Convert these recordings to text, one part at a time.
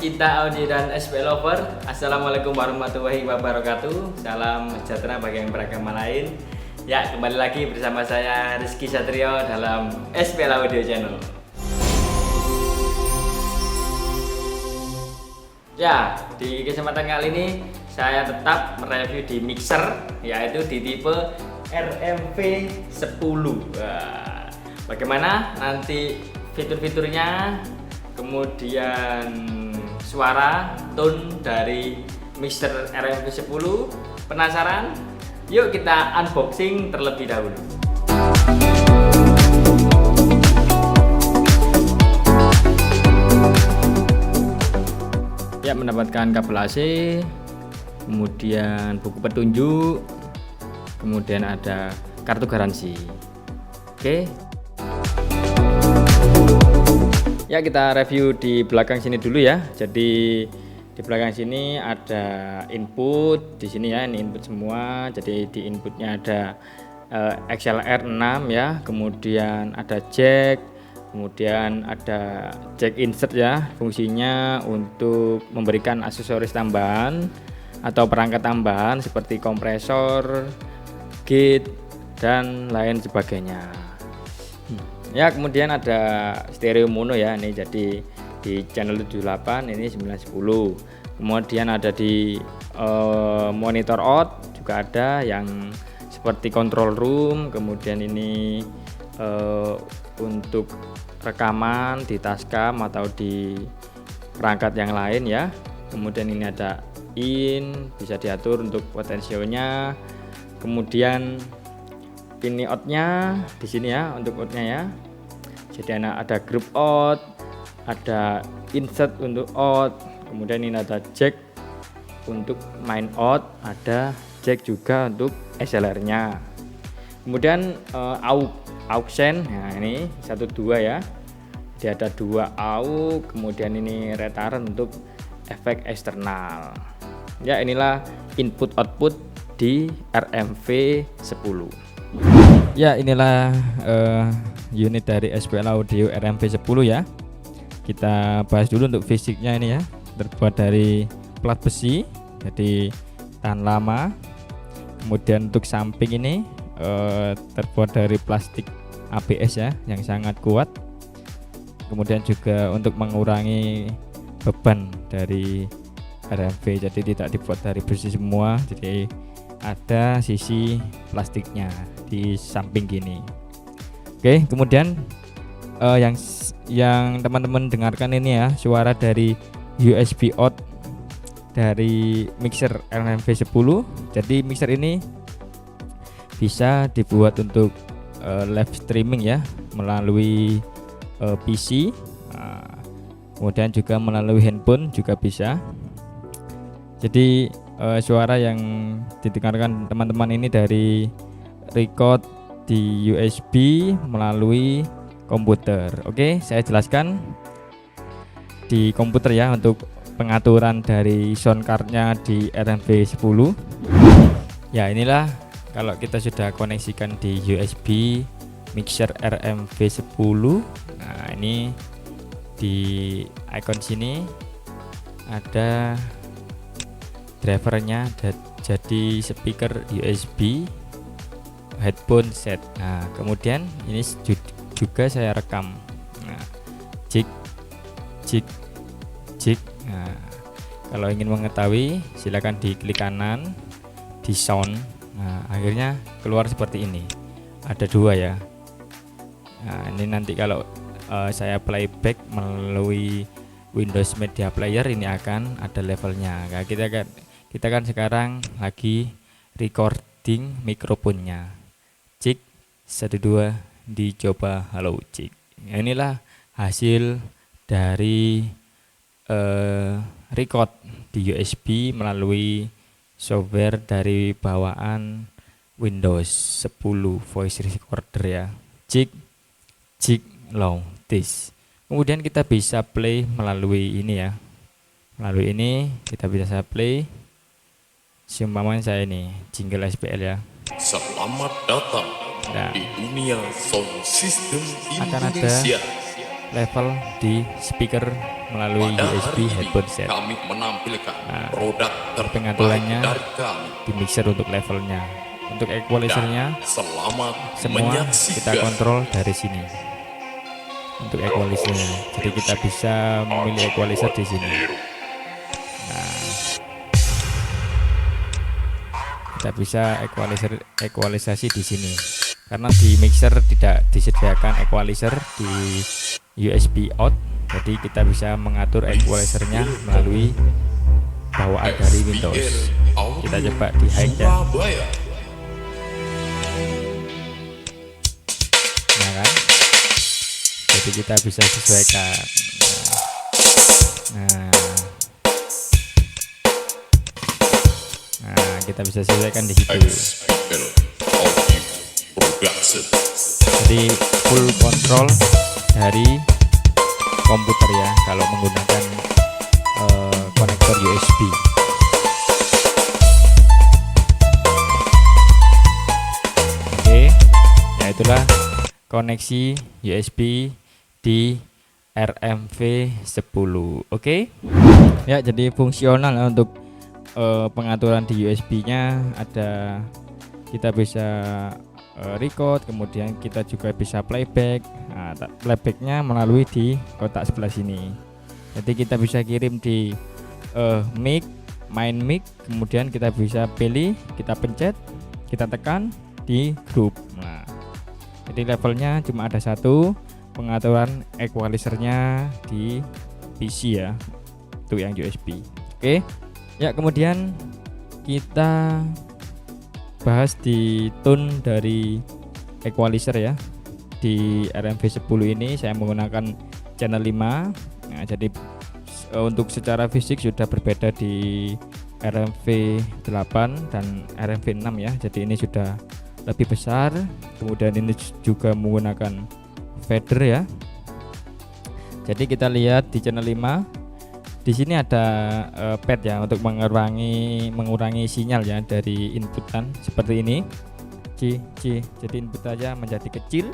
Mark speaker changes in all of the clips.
Speaker 1: pecinta audio dan SP lover, assalamualaikum warahmatullahi wabarakatuh. Salam sejahtera bagi yang beragama lain. Ya, kembali lagi bersama saya Rizky Satrio dalam SP Audio Channel. Ya, di kesempatan kali ini saya tetap mereview di mixer, yaitu di tipe RMV10. Bagaimana nanti fitur-fiturnya, kemudian suara, tone dari mixer RMV10. Penasaran? Yuk kita unboxing terlebih dahulu. Ya, mendapatkan kabel AC, kemudian buku petunjuk, kemudian ada kartu garansi. Oke. Ya, kita review di belakang sini dulu ya. Jadi di belakang sini ada input di sini ya, ini input semua. Jadi di inputnya ada XLR 6 ya, kemudian ada jack, kemudian ada jack insert ya, fungsinya untuk memberikan aksesoris tambahan atau perangkat tambahan seperti kompresor, gate dan lain sebagainya. Ya, kemudian ada stereo mono ya, ini jadi di channel 78 ini 910. Kemudian ada di monitor out juga ada yang seperti control room, kemudian ini untuk rekaman di Tascam atau di perangkat yang lain ya. Kemudian ini ada in, bisa diatur untuk potensionya. Kemudian ini outnya di sini ya, untuk outnya ya. Jadi ada group out, ada insert untuk out, kemudian ini ada jack untuk main out, ada jack juga untuk XLR-nya. Kemudian aux, nah ini 1 2 ya. Jadi ada 2 aux, kemudian ini retaran untuk efek eksternal. Ya, inilah input output di RMV10. Ya, inilah unit dari SPL Audio RMV10 ya. Kita bahas dulu untuk fisiknya ini ya. Terbuat dari plat besi, jadi tahan lama. Kemudian untuk samping ini terbuat dari plastik ABS ya, yang sangat kuat. Kemudian juga untuk mengurangi beban dari RMV, jadi tidak dibuat dari besi semua, jadi ada sisi plastiknya di samping gini. Oke, kemudian yang teman-teman dengarkan ini ya, suara dari USB out dari mixer RMV10. Jadi mixer ini bisa dibuat untuk live streaming ya, melalui PC, kemudian juga melalui handphone juga bisa. Jadi suara yang didengarkan teman-teman ini dari record di USB melalui komputer. Oke, saya jelaskan di komputer ya untuk pengaturan dari sound cardnya di RMV10. Ya, inilah kalau kita sudah koneksikan di USB mixer RMV10. Nah, ini di icon sini ada drivernya, jadi speaker USB, headphone set. Nah, kemudian ini juga saya rekam. Nah, jig. Nah, kalau ingin mengetahui silakan diklik kanan di sound. Nah, akhirnya keluar seperti ini. Ada 2 ya. Nah, ini nanti kalau saya playback melalui Windows Media Player, ini akan ada levelnya. Nah, kita kan sekarang lagi recording mikrofonnya. Cik 1 2 dicoba, halo cik. Nah, inilah hasil dari record di USB melalui software dari bawaan Windows 10 voice recorder ya. Cik low tis. Kemudian kita bisa play melalui ini ya. Melalui ini kita bisa play. Seumpamanya saya ini jingle SPL ya.
Speaker 2: Selamat datang di dunia sound system
Speaker 1: Akan ada
Speaker 2: Indonesia.
Speaker 1: level di speaker melalui
Speaker 2: Pada
Speaker 1: USB
Speaker 2: hari ini
Speaker 1: headphone set.
Speaker 2: kami menampilkan
Speaker 1: Nah,
Speaker 2: produk terbaik
Speaker 1: pengaturannya
Speaker 2: dari kami.
Speaker 1: di mixer untuk levelnya. Untuk equalizernya
Speaker 2: Selamat
Speaker 1: semua kita
Speaker 2: menyaksikan.
Speaker 1: kontrol dari sini. Untuk equalizernya, jadi kita bisa memilih equalizer di sini. Nah, kita bisa equalisasi di sini. Karena di mixer tidak disediakan equalizer di USB out, jadi kita bisa mengatur equalizernya melalui bawaan dari Windows. Kita coba di high ya. Nah kan, jadi kita bisa sesuaikan. Nah, kita bisa sesuaikan di situ. Jadi full control dari komputer ya kalau menggunakan konektor USB. Oke, ya itulah koneksi USB di RMV10. Oke. Ya, jadi fungsional untuk pengaturan di USB-nya ada, kita bisa record, kemudian kita juga bisa playback. Nah, playbacknya melalui di kotak sebelah sini. Jadi kita bisa kirim di mic, main mic, kemudian kita bisa pilih, kita pencet, kita tekan di grup. Nah, jadi levelnya cuma ada satu, pengaturan equalizernya di PC ya, itu yang USB. Oke, ya kemudian kita bahas di tone dari equalizer ya. Di RMV10 ini saya menggunakan channel 5. Nah, jadi untuk secara fisik sudah berbeda di RMV8 dan RMV6 ya. Jadi ini sudah lebih besar. Kemudian ini juga menggunakan fader ya. Jadi kita lihat di channel 5. Di sini ada pad ya untuk mengurangi sinyal ya dari inputan seperti ini. Jadi input aja menjadi kecil.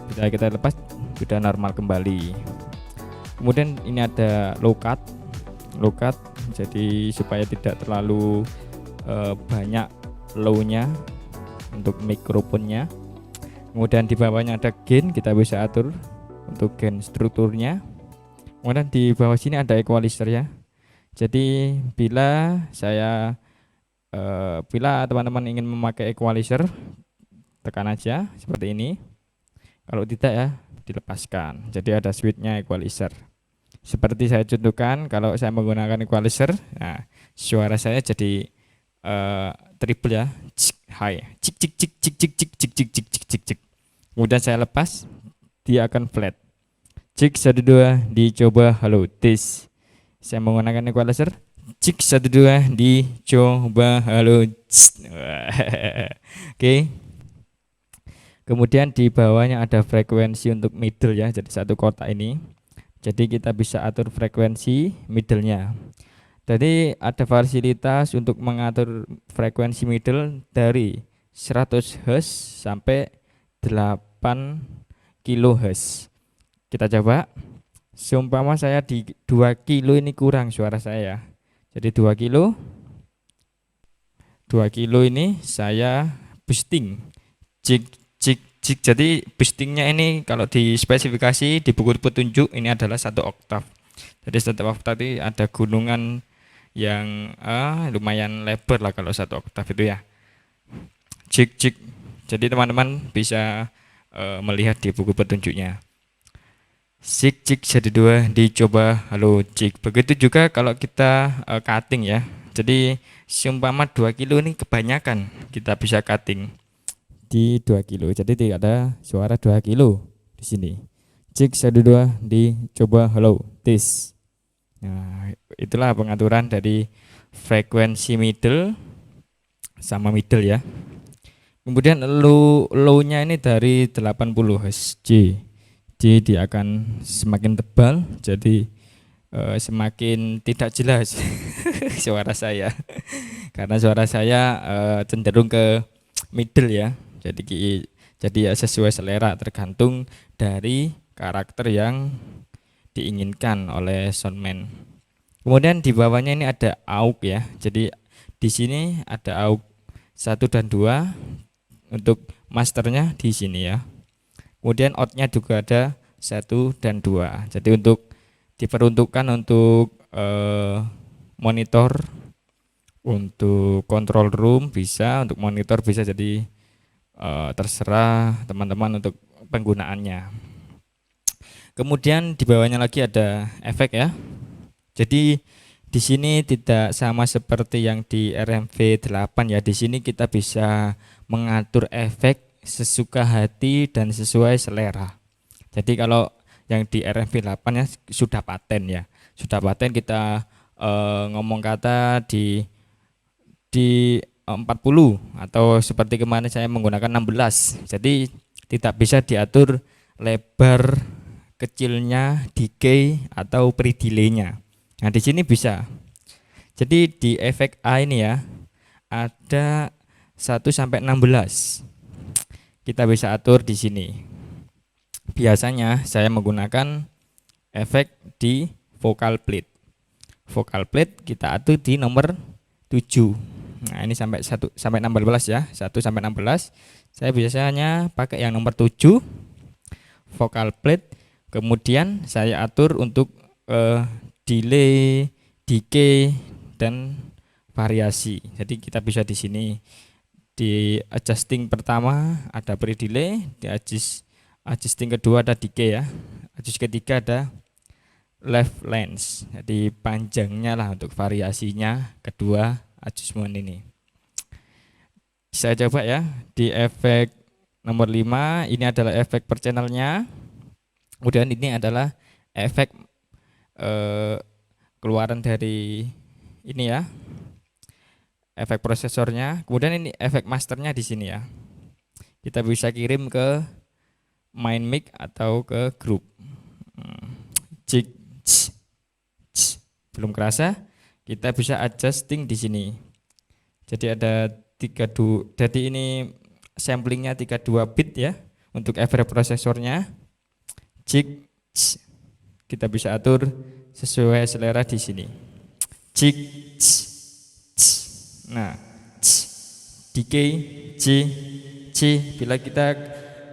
Speaker 1: Bila kita lepas sudah normal kembali. Kemudian ini ada low cut, jadi supaya tidak terlalu banyak low-nya untuk mikrofonnya. Kemudian di bawahnya ada gain, kita bisa atur untuk gain strukturnya. Kemudian di bawah sini ada equalizer ya. Jadi bila teman-teman ingin memakai equalizer, tekan aja seperti ini. Kalau tidak ya dilepaskan. Jadi ada switchnya equalizer. Seperti saya contohkan, kalau saya menggunakan equalizer, nah suara saya jadi triple ya, high, cik cik cik cik cik cik cik cik cik cik cik cik. Kemudian saya lepas, dia akan flat. Cik 1 2 dicoba, halo tes. Saya menggunakan equalizer, cik 1 2 dicoba, halo. Oke. Kemudian di bawahnya ada frekuensi untuk middle ya, jadi satu kotak ini. Jadi kita bisa atur frekuensi middle-nya. Jadi ada fasilitas untuk mengatur frekuensi middle dari 100 Hz sampai 8 kHz. Kita coba. Seumpama saya di 2 kilo ini kurang suara saya. Jadi 2 kilo ini saya boosting. Cik cik cik. Jadi boostingnya ini kalau di spesifikasi di buku petunjuk ini adalah 1 oktav. Jadi 1 oktav itu ada gunungan yang lumayan lebar lah kalau 1 oktav itu ya. Cik cik. Jadi teman-teman bisa melihat di buku petunjuknya. Cik cik 1 2 dicoba, halo cik. Begitu juga kalau kita cutting ya. Jadi seumpama 2 kilo ini kebanyakan, kita bisa cutting di 2 kilo. Jadi tidak ada suara 2 kilo di sini. Cik 1 2 dicoba, halo tes. Nah, itulah pengaturan dari frekuensi middle sama middle ya. Kemudian low-nya ini dari 80 Hz. Dia akan semakin tebal, jadi semakin tidak jelas suara saya. Karena suara saya cenderung ke middle ya. Jadi ya sesuai selera, tergantung dari karakter yang diinginkan oleh soundman. Kemudian di bawahnya ini ada AUX ya. Jadi di sini ada AUX 1 dan 2 untuk masternya di sini ya. Kemudian outnya juga ada 1 dan 2. Jadi untuk diperuntukkan untuk monitor, untuk control room bisa, untuk monitor bisa, jadi terserah teman-teman untuk penggunaannya. Kemudian di bawahnya lagi ada efek ya. Jadi di sini tidak sama seperti yang di RMV8 ya. Di sini kita bisa mengatur efek sesuka hati dan sesuai selera. Jadi kalau yang di RMV8 ya sudah paten ya. Sudah paten kita ngomong kata di 40 atau seperti kemarin saya menggunakan 16. Jadi tidak bisa diatur lebar kecilnya, decay atau pre-delay-nya. Nah, di sini bisa. Jadi di efek A ini ya ada 1 sampai 16. Kita bisa atur di sini. Biasanya saya menggunakan efek di vocal plate. Vocal plate kita atur di nomor 7. Nah, ini sampai 1 sampai 16 ya. 1 sampai 16. Saya biasanya pakai yang nomor 7 vocal plate. Kemudian saya atur untuk delay, decay dan variasi. Jadi kita bisa di sini di adjusting pertama ada pre-delay, di adjusting kedua ada decay ya. Adjust ketiga ada left lens. Jadi panjangnya lah untuk variasinya kedua adjustment ini. Saya coba ya di efek nomor 5, ini adalah efek per channelnya. Kemudian ini adalah efek keluaran dari ini ya, efek prosesornya. Kemudian ini efek masternya di sini ya. Kita bisa kirim ke main mic atau ke group. Cik, belum kerasa, kita bisa adjusting di sini. Jadi ada 32. Jadi ini samplingnya 32 bit ya untuk efek prosesornya. Cik, kita bisa atur sesuai selera di sini. Cik, nah, decay, C. Bila kita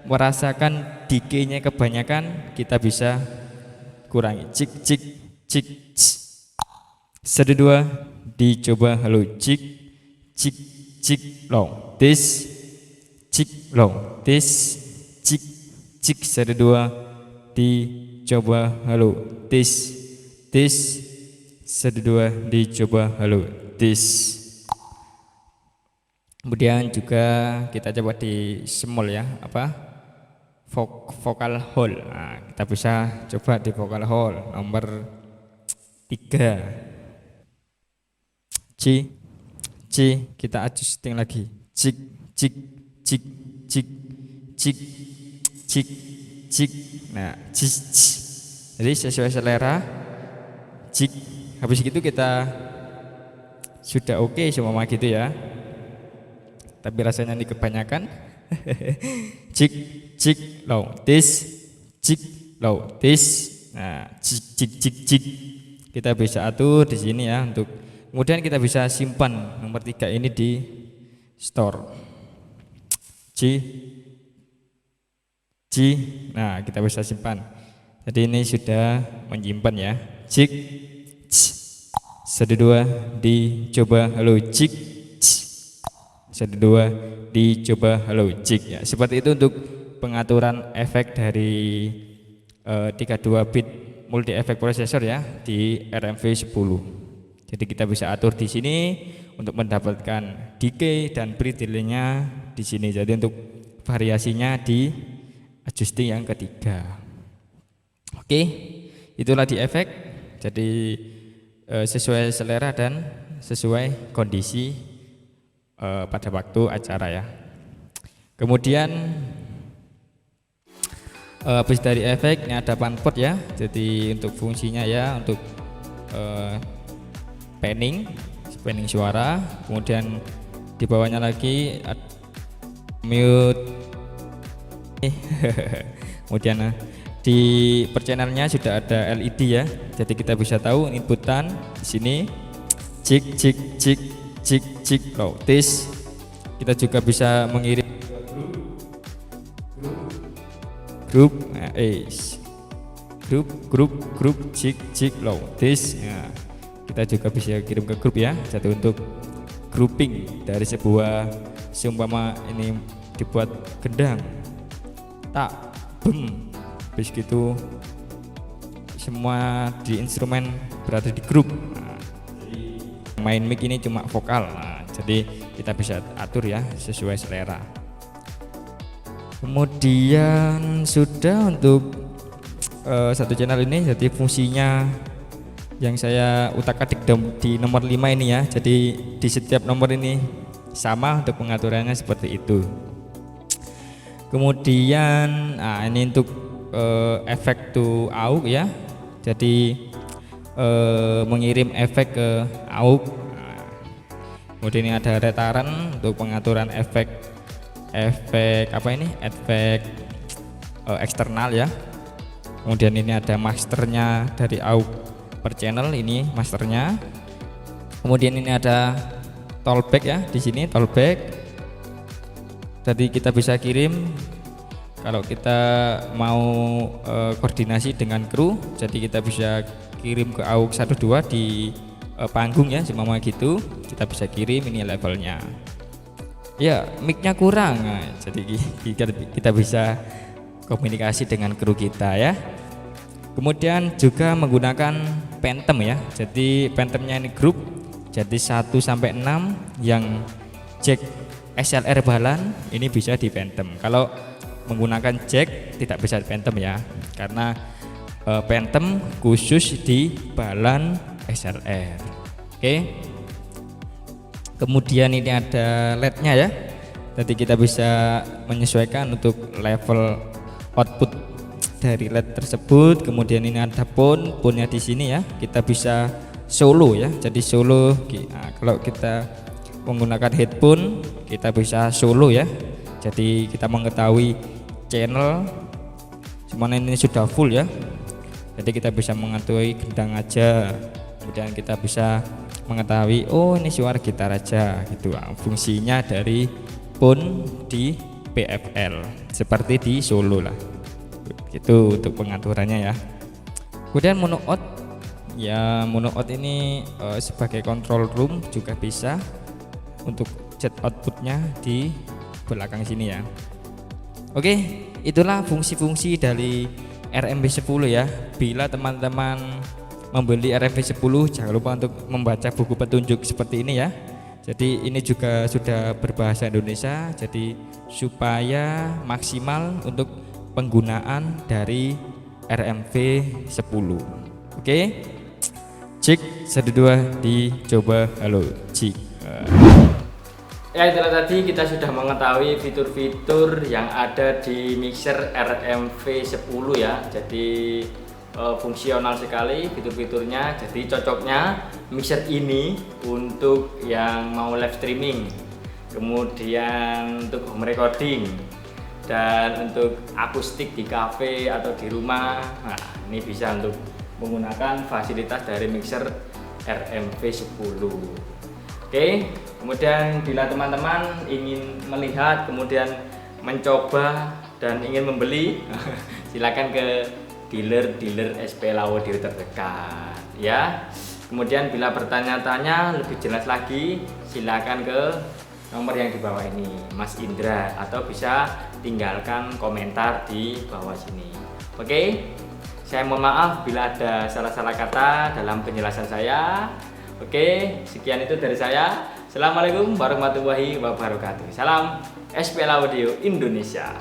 Speaker 1: merasakan decay-nya kebanyakan, kita bisa kurangi. Cik. Satu dua, dicoba halo. Cik, long. This, cik, long. This, cik. Satu dua, dicoba halo. This, satu dua, dicoba halo. This. Kemudian juga kita coba di small ya, vocal hold. Nah, kita bisa coba di vocal hold nomor 3. C, kita adjusting lagi. Cik. Nah, cik. Jadi sesuai selera. Cik. Habis gitu kita sudah oke semua gitu ya. Tapi rasanya ini kebanyakan. Cik, low. This, cik, low. This. Nah, cik. Kita bisa atur di sini ya untuk. Kemudian kita bisa simpan nomor 3 ini di store. C. Nah, kita bisa simpan. Jadi ini sudah menyimpan ya. Cik. Satu dua, dicoba halo. Cik. Satu dua, dicoba halo. Cik ya. Seperti itu untuk pengaturan efek dari 32 bit multi efek processor ya di RMV10. Jadi kita bisa atur di sini untuk mendapatkan decay dan pre-delay-nya di sini. Jadi untuk variasinya di adjusting yang ketiga. Oke, itulah di efek. Jadi sesuai selera dan sesuai kondisi pada waktu acara ya. Kemudian habis dari efek ini ada panpot ya. Jadi untuk fungsinya ya untuk panning suara. Kemudian di bawahnya lagi mute. Kemudian Di per channelnya sudah ada LED ya, jadi kita bisa tahu inputan di sini cik cik cik cik cik low tes. Kita juga bisa mengirim grup grup cik cik low tes. Nah, kita juga bisa kirim ke grup ya, jadi untuk grouping dari sebuah, seumpama ini dibuat gendang tak bem, habis gitu semua di instrumen berada di grup. Nah, main mic ini cuma vokal. Nah, jadi kita bisa atur ya sesuai selera. Kemudian sudah untuk satu channel ini, jadi fungsinya yang saya utak-atik di nomor 5 ini ya, jadi di setiap nomor ini sama untuk pengaturannya seperti itu. Kemudian ini untuk efek to aux ya, jadi mengirim efek ke aux. Kemudian ini ada retaran untuk pengaturan efek apa ini, efek eksternal ya. Kemudian ini ada masternya dari aux per channel, ini masternya. Kemudian ini ada tollback ya, di sini tollback. Jadi kita bisa kirim kalau kita mau koordinasi dengan kru, jadi kita bisa kirim ke aux 12 di panggung ya, semua gitu kita bisa kirim. Ini levelnya ya, micnya kurang, nah, jadi kita bisa komunikasi dengan kru kita ya. Kemudian juga menggunakan phantom ya, jadi phantomnya ini grup, jadi 1 sampai 6 yang jack XLR balan ini bisa di phantom. Kalau menggunakan jack tidak bisa di phantom ya, karena phantom khusus di balan XLR. Oke. Kemudian ini ada LED-nya ya, jadi kita bisa menyesuaikan untuk level output dari LED tersebut. Kemudian ini ada pon-ponnya di sini ya, kita bisa solo ya, jadi solo. Nah, kalau kita menggunakan headphone kita bisa solo ya, jadi kita mengetahui channel cuman ini sudah full ya, jadi kita bisa mengetahui gendang aja. Kemudian kita bisa mengetahui oh ini suara gitar aja gitu. Nah, fungsinya dari pon di PFL seperti di solo lah gitu untuk pengaturannya ya. Kemudian mono out ya, mono out ini sebagai control room juga bisa untuk jet outputnya di belakang sini ya. Oke, itulah fungsi-fungsi dari RMB10 ya. Bila teman-teman membeli RMB10 jangan lupa untuk membaca buku petunjuk seperti ini ya. Jadi ini juga sudah berbahasa Indonesia, jadi supaya maksimal untuk penggunaan dari RMV10. Oke, cek 1 2 dicoba. Halo cik. Ya, itulah tadi kita sudah mengetahui fitur-fitur yang ada di mixer RMV10 ya. Jadi fungsional sekali fitur-fiturnya, jadi cocoknya mixer ini untuk yang mau live streaming, kemudian untuk home recording, dan untuk akustik di cafe atau di rumah. Nah, ini bisa untuk menggunakan fasilitas dari mixer RMV10. Oke, kemudian bila teman-teman ingin melihat kemudian mencoba dan ingin membeli silakan ke dealer SPL Audio terdekat ya. Kemudian bila bertanya-tanya lebih jelas lagi silakan ke nomor yang di bawah ini Mas Indra, atau bisa tinggalkan komentar di bawah sini. Oke, saya mohon maaf bila ada salah-salah kata dalam penjelasan saya. Oke, sekian itu dari saya. Assalamualaikum warahmatullahi wabarakatuh. Salam SPL Audio Indonesia.